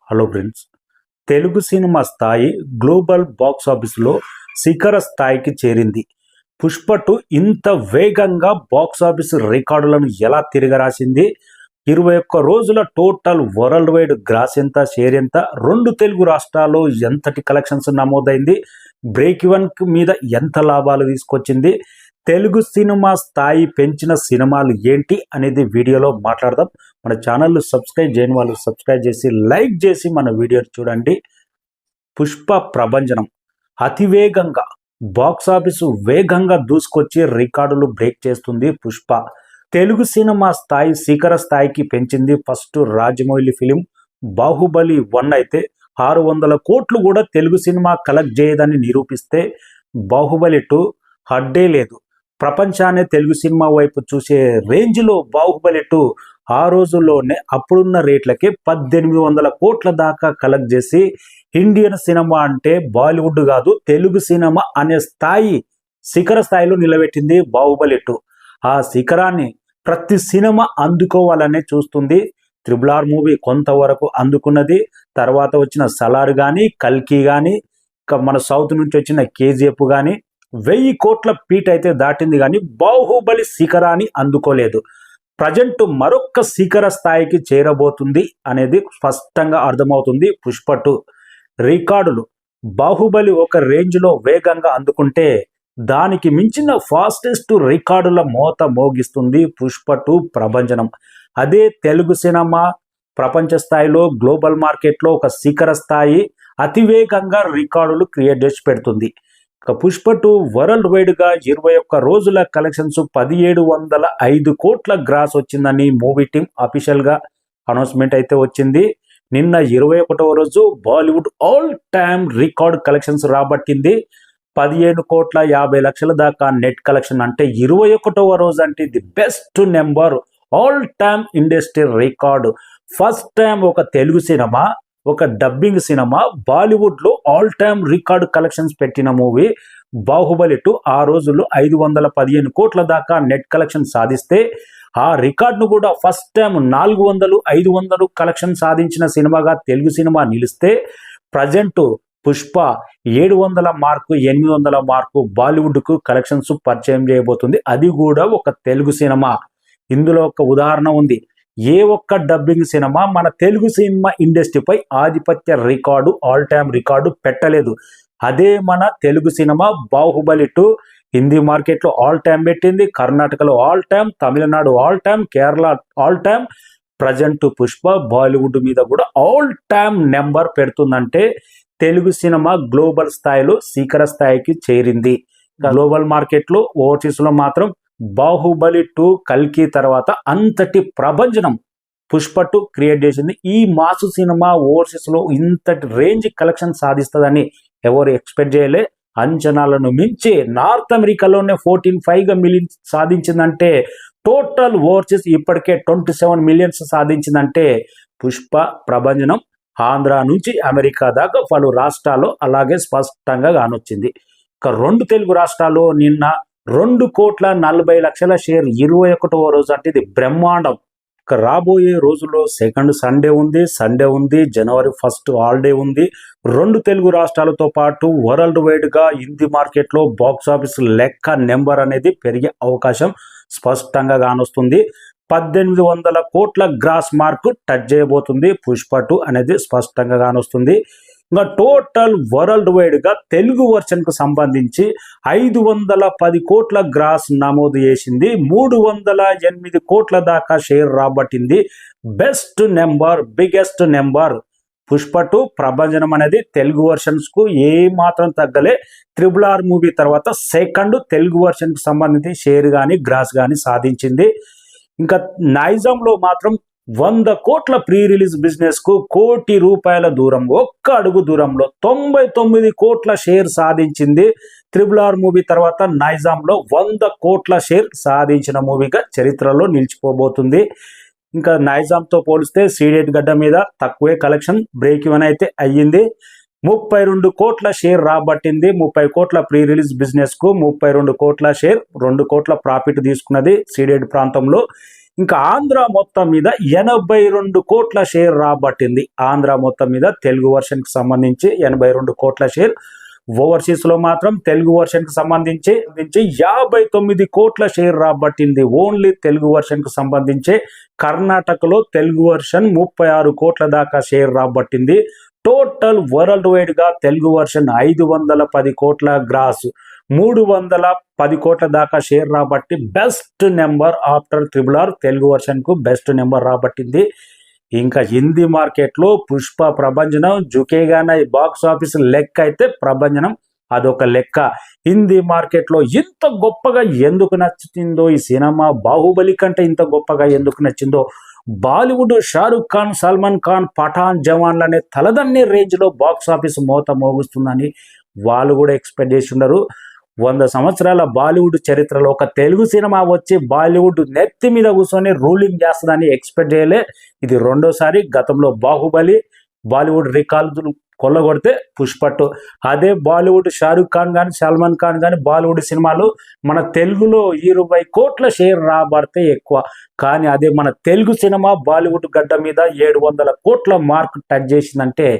Hello friends, Telugu cinema స్థాయి global box ఆఫీసులో శిఖర స్థాయికి చేరింది. పుష్ప 2 ఇంత వేగంగా బాక్స్ ఆఫీస్ రికార్డులను ఎలా తిరగరాసింది? 21 రోజుల టోటల్ వరల్డ్ వైడ్ గ్రాస్ ఎంత, షేర్ ఎంత, 2 తెలుగు రాష్ట్రాల్లో ఎంతటి కలెక్షన్స్ నమోదైంది, బ్రేక్ ఈవెన్ మీద ఎంత లాభాలు తీసుకొచ్చింది, తెలుగు సినిమా స్థాయి పెంచిన సినిమాలు ఏంటి అనేది వీడియోలో మాట్లాడదాం. మన ఛానల్ సబ్స్క్రైబ్ చేయని వాళ్ళు సబ్స్క్రైబ్ చేసి లైక్ చేసి మన వీడియోని చూడండి. పుష్ప ప్రభంజనం అతివేగంగా బాక్స్ ఆఫీసు వేగంగా దూసుకొచ్చి రికార్డులు బ్రేక్ చేస్తుంది. పుష్ప తెలుగు సినిమా స్థాయి శిఖర స్థాయికి పెంచింది. ఫస్ట్ రాజమౌళి ఫిలిం బాహుబలి 1 అయితే 600 కోట్లు కూడా తెలుగు సినిమా కలెక్ట్ చేయదని నిరూపిస్తే, బాహుబలి 2 హడ్డే లేదు. ప్రపంచాన్ని తెలుగు సినిమా వైపు చూసే రేంజ్లో బాహుబలి 2 ఆ రోజుల్లోనే అప్పుడున్న రేట్లకి 1800 కోట్ల దాకా కలెక్ట్ చేసి, ఇండియన్ సినిమా అంటే బాలీవుడ్ కాదు తెలుగు సినిమా అనే స్థాయి శిఖర స్థాయిలో నిలబెట్టింది బాహుబలి 2. ఆ శిఖరాన్ని ప్రతి సినిమా అందుకోవాలనే చూస్తుంది. RRR మూవీ కొంతవరకు అందుకున్నది. తర్వాత వచ్చిన సలార్ కానీ, కల్కి కానీ, మన సౌత్ నుంచి వచ్చిన KGF కానీ 1000 కోట్ల పీట్ అయితే దాటింది, కానీ బాహుబలి శిఖరాన్ని అందుకోలేదు. ప్రజెంట్ మరొక శిఖర స్థాయికి చేరబోతుంది అనేది స్పష్టంగా అర్థమవుతుంది. పుష్ప 2 రికార్డులు బాహుబలి ఒక రేంజ్లో వేగంగా అందుకుంటే, దానికి మించిన ఫాస్టెస్ట్ రికార్డుల మోత మోగిస్తుంది పుష్ప 2 ప్రభంజనం. అదే తెలుగు సినిమా ప్రపంచ స్థాయిలో గ్లోబల్ మార్కెట్లో ఒక శిఖర స్థాయి అతివేగంగా రికార్డులు క్రియేట్ చేసి పెడుతుంది. పుష్ప 2 వరల్డ్ వైడ్గా 21 రోజుల కలెక్షన్స్ 1705 కోట్ల గ్రాస్ వచ్చిందని మూవీ టీం అఫీషియల్గా అనౌన్స్మెంట్ అయితే వచ్చింది. నిన్న 21వ రోజు Bollywood all time record collections రాబట్టింది. 15 కోట్ల 50 లక్షల దాకా నెట్ కలెక్షన్. అంటే 21వ రోజు అంటే the best number, all time industry record. First time ఒక తెలుగు సినిమా, ఒక డబ్బింగ్ సినిమా బాలీవుడ్లో ఆల్ టైమ్ రికార్డు కలెక్షన్స్ పెట్టిన మూవీ బాహుబలి 2 ఆ రోజుల్లో 515 కోట్ల దాకా నెట్ కలెక్షన్ సాధిస్తే, ఆ రికార్డును కూడా ఫస్ట్ టైం 400, 500 కలెక్షన్ సాధించిన సినిమాగా తెలుగు సినిమా నిలిస్తే, ప్రజెంట్ పుష్ప 700 మార్కు, 800 మార్కు బాలీవుడ్కు కలెక్షన్స్ పరిచయం చేయబోతుంది. అది కూడా ఒక తెలుగు సినిమా. ఇందులో ఒక ఉదాహరణ ఉంది. ఏ ఒక్క డబ్బింగ్ సినిమా మన తెలుగు సినిమా ఇండస్ట్రీపై ఆధిపత్య రికార్డు, ఆల్ టైమ్ రికార్డు పెట్టలేదు. అదే మన తెలుగు సినిమా బాహుబలి 2 హిందీ మార్కెట్లో ఆల్ టైమ్ పెట్టింది, కర్ణాటకలో all time, Tamil Nadu all time, Kerala all time. Present Pushpa Bollywood మీద కూడా ఆల్ టైమ్ నెంబర్ పెడుతుందంటే, తెలుగు సినిమా గ్లోబల్ స్థాయిలో శిఖర స్థాయికి చేరింది. గ్లోబల్ మార్కెట్లో ఓవర్సీస్లో మాత్రం బాహుబలి 2 కల్కి తర్వాత అంతటి ప్రభంజనం పుష్ప 2 క్రియేట్ చేసింది. ఈ మాసు సినిమా ఓవర్సీస్లో ఇంతటి రేంజ్ కలెక్షన్ సాధిస్తుందని ఎవరు ఎక్స్పెక్ట్ చేయలే. అంచనాలను మించి నార్త్ అమెరికాలోనే 14.5 మిలియన్ సాధించిందంటే, టోటల్ ఓవర్సీస్ ఇప్పటికే 27 మిలియన్స్ సాధించిందంటే, పుష్ప ప్రభంజనం ఆంధ్ర నుంచి అమెరికా దాకా పలు రాష్ట్రాల్లో అలాగే స్పష్టంగా కానొచ్చింది. ఇక 2 తెలుగు రాష్ట్రాల్లో నిన్న 2,40,00,000 షేర్ 21వ రోజు అంటే ఇది బ్రహ్మాండం. ఇక రాబోయే రోజుల్లో సెకండ్ సండే ఉంది, జనవరి 1 హాలిడే ఉంది. 2 తెలుగు రాష్ట్రాలతో పాటు వరల్డ్ వైడ్గా హిందీ మార్కెట్లో బాక్స్ ఆఫీస్ లెక్క నెంబర్ అనేది పెరిగే అవకాశం స్పష్టంగా కానొస్తుంది. 1800 కోట్ల గ్రాస్ మార్కు టచ్ చేయబోతుంది పుష్ప 2 అనేది స్పష్టంగా కానొస్తుంది. ఇంకా టోటల్ వరల్డ్ వైడ్గా తెలుగు వర్షన్కు సంబంధించి 510 కోట్ల గ్రాస్ నమోదు చేసింది. 308 కోట్ల దాకా షేర్ రాబట్టింది. Best number, biggest number Pushpa 2 ప్రభంజనం అనేది తెలుగు వర్షన్స్కు ఏ మాత్రం తగ్గలే. RRR మూవీ తర్వాత సెకండ్ తెలుగు వర్షన్కు సంబంధించి షేర్ కానీ గ్రాస్ కానీ సాధించింది. ఇంకా నైజాంలో మాత్రం 100 కోట్ల ప్రీ రిలీజ్ బిజినెస్ కు ₹1 కోటి దూరం, ఒక్క అడుగు దూరంలో 99 కోట్ల షేర్ సాధించింది. RRR మూవీ తర్వాత నైజాంలో 100 కోట్ల షేర్ సాధించిన మూవీగా చరిత్రలో నిలిచిపోబోతుంది. ఇంకా నైజాంతో పోలిస్తే సీడెడ్ గడ్డ మీద తక్కువే కలెక్షన్, బ్రేక్ ఈవెన్ అయితే అయ్యింది. 32 కోట్ల షేర్ రాబట్టింది. 30 కోట్ల ప్రీ రిలీజ్ బిజినెస్ కు 32 కోట్ల షేర్, 2 కోట్ల ప్రాఫిట్ తీసుకున్నది సీడెడ్ ప్రాంతంలో. ఇంకా ఆంధ్ర మొత్తం మీద 82 కోట్ల షేర్ రాబట్టింది. ఆంధ్ర మొత్తం మీద తెలుగు వర్షన్కి సంబంధించి 82 కోట్ల షేర్. ఓవర్సీస్ లో మాత్రం తెలుగు వర్షన్ కి సంబంధించి 59 కోట్ల షేర్ రాబట్టింది. ఓన్లీ తెలుగు వర్షన్ కు సంబంధించి కర్ణాటకలో తెలుగు వర్షన్ 36 కోట్ల దాకా షేర్ రాబట్టింది. టోటల్ వరల్డ్ వైడ్ గా తెలుగు వర్షన్ 510 కోట్ల గ్రాస్ 310 కోట్ల దాకా షేర్ రాబట్టి best number after RRR Telugu version కు బెస్ట్ నెంబర్ రాబట్టింది. ఇంకా హిందీ మార్కెట్లో పుష్ప ప్రభంజనం జుకేగాన బాక్స్ ఆఫీస్ లెక్క అయితే ప్రభంజనం అదొక లెక్క. హిందీ మార్కెట్లో ఇంత గొప్పగా ఎందుకు నచ్చిందో ఈ సినిమా, బాహుబలి కంటే ఇంత గొప్పగా ఎందుకు నచ్చిందో, బాలీవుడ్ షారుఖ్ ఖాన్, సల్మాన్ ఖాన్, పఠాన్, జవాన్లు అనే తలదన్నే రేంజ్లో బాక్స్ ఆఫీస్ మోత మోగుస్తుందని వాళ్ళు కూడా ఎక్స్పెక్ట్ చేసి ఉండరు. 100 సంవత్సరాల బాలీవుడ్ చరిత్రలో ఒక తెలుగు సినిమా వచ్చి బాలీవుడ్ నెత్తి మీద కూర్చొని రూలింగ్ చేస్తుందని ఎక్స్పెక్ట్ చేయలే. ఇది రెండోసారి. గతంలో బాహుబలి బాలీవుడ్ రికార్డులు కొల్లగొడితే పుష్పట్టు. అదే బాలీవుడ్ షారుఖ్ ఖాన్ కానీ సల్మాన్ ఖాన్ కానీ బాలీవుడ్ సినిమాలు మన తెలుగులో 20 కోట్ల షేర్ రాబడితే ఎక్కువ. కానీ అదే మన తెలుగు సినిమా బాలీవుడ్ గడ్డ మీద 700 కోట్ల మార్క్ టచ్ చేసిందంటే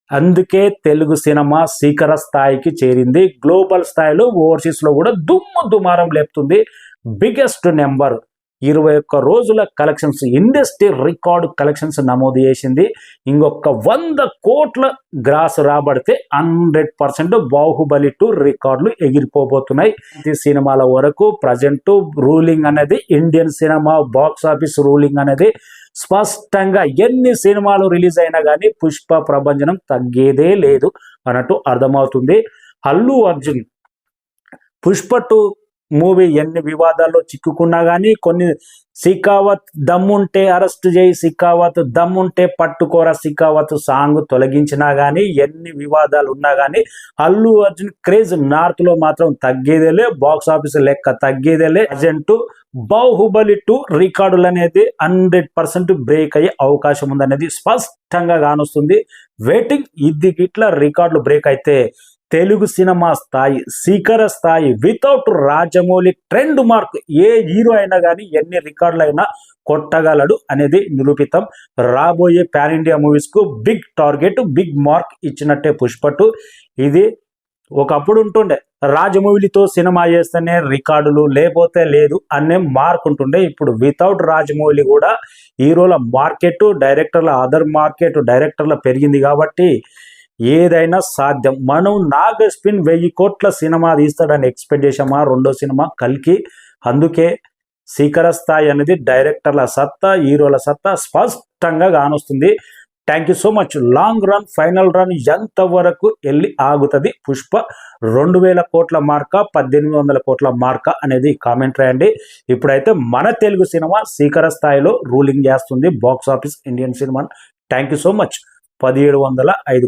అందుకే తెలుగు సినిమా శిఖర స్థాయికి చేరింది. గ్లోబల్ స్థాయిలో ఓవర్సీస్ లో కూడా దుమారం లేపుతుంది. బిగ్గెస్ట్ నెంబర్ 21 రోజుల కలెక్షన్స్, ఇండస్ట్రీ రికార్డు కలెక్షన్స్ నమోదు చేసింది. ఇంకొక 100 కోట్ల గ్రాస్ రాబడితే 100% బాహుబలి 2 రికార్డులు ఎగిరిపోబోతున్నాయి. ఈ సినిమాల వరకు ప్రజెంట్ రూలింగ్ అనేది Indian cinema box office ruling అనేది స్పష్టంగా ఎన్ని సినిమాలు రిలీజ్ అయినా కానీ పుష్ప ప్రభంజనం తగ్గేదే లేదు అన్నట్టు అర్థమవుతుంది. అల్లు అర్జున్ పుష్ప 2 మూవీ ఎన్ని వివాదాల్లో చిక్కుకున్నా కానీ, కొన్ని సికావత్ దమ్ముంటే అరెస్ట్ చేయి, సికావత్ దమ్ముంటే పట్టుకోరా సికావత్ సాంగ్ తొలగించినా కానీ, ఎన్ని వివాదాలు ఉన్నా కానీ అల్లు అర్జున్ క్రేజ్ నార్త్ లో మాత్రం తగ్గేదేలే, బాక్స్ ఆఫీస్ లెక్క తగ్గేదేలే. ప్రజెంట్ బాహుబలి 2 రికార్డులు అనేది 100% బ్రేక్ అయ్యే అవకాశం ఉందనేది స్పష్టంగా కానొస్తుంది. వెయిటింగ్. ఇది గిట్లా రికార్డులు బ్రేక్ అయితే తెలుగు సినిమా స్థాయి శిఖర స్థాయి వితౌట్ రాజమౌళి ట్రెండ్ మార్క్ ఏ హీరో అయినా కానీ ఎన్ని రికార్డులు అయినా కొట్టగలడు అనేది నిరూపితం. రాబోయే పాన్ ఇండియా మూవీస్ కు బిగ్ టార్గెట్, బిగ్ మార్క్ ఇచ్చినట్టే పుష్ప 2. ఇది ఒకప్పుడు ఉంటుండే రాజమౌళితో సినిమా చేస్తేనే రికార్డులు లేకపోతే లేదు అనే మార్క్ ఉంటుండే. ఇప్పుడు వితౌట్ రాజమౌళి కూడా హీరోల మార్కెట్, డైరెక్టర్ల అదర్ మార్కెట్ డైరెక్టర్ల పెరిగింది కాబట్టి ఏదైనా సాధ్యం. మనం నాగస్పిన్ 1000 కోట్ల సినిమా తీస్తాడని ఎక్స్పెక్ట్ చేసామా రెండో సినిమా కల్కి. అందుకే శిఖర స్థాయి అనేది డైరెక్టర్ల సత్తా, హీరోల సత్తా స్పష్టంగా కానొస్తుంది. Thank you so much. Long run, final run ఎంతవరకు వెళ్ళి ఆగుతుంది పుష్ప? 2000 కోట్ల మార్క, 1800 కోట్ల మార్క అనేది కామెంట్ రాయండి. ఇప్పుడైతే మన తెలుగు సినిమా శిఖర స్థాయిలో రూలింగ్ చేస్తుంది box office Indian cinema. Thank you so much. 1705